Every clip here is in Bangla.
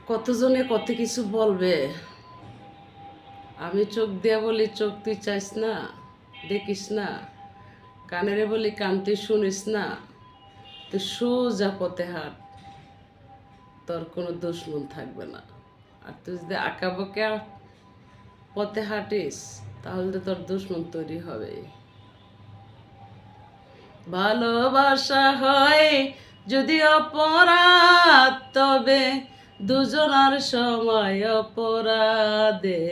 কতজনে কত কিছু বলবে। আমি চোখ দিয়া বলি চোখ তুই চাইস না, দেখিস না। কানেরে বলি কান তুই শুনিস না। তুই সোজা পথে হাঁট, তোর কোনো দুশ্মন থাকবে না। আর তুই যদি আঁকা বাঁকা পথে হাঁটিস তাহলে তো তোর দুশ্মন তৈরি হবে। ভালোবাসা হয় যদি অপরাধ, তবে দুজনার সময় অপরাধে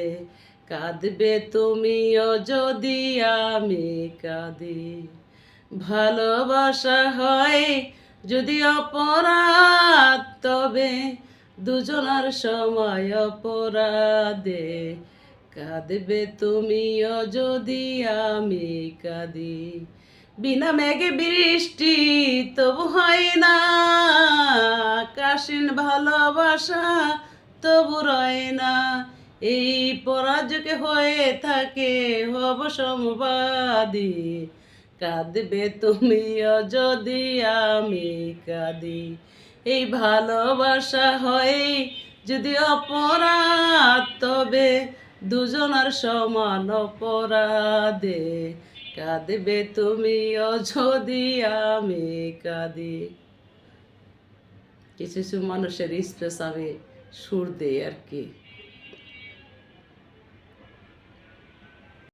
কাঁদবে তুমিও যদি আমি কাঁদি। ভালোবাসা হয় যদি অপরাধ, তবে দুজনার সময় অপরাধে কাঁদবে তুমিও যদি আমি কাঁদি। বিনা মেঘে বৃষ্টি তবু হয় না, কাশিন ভালোবাসা তবু রয় না। এই পরাজকে হয়ে থাকে হব সমবাদী, কাঁদবে তুমিও যদি আমি কাঁদি। এই ভালোবাসা হয় যদি অপরাধ, তবে দুজনার সমান অপরাধে কাঁদবে তুমিও যদি আমি কাঁদি। কিছু কিছু মানুষের স্পেস আমি সুর দেই আর কি।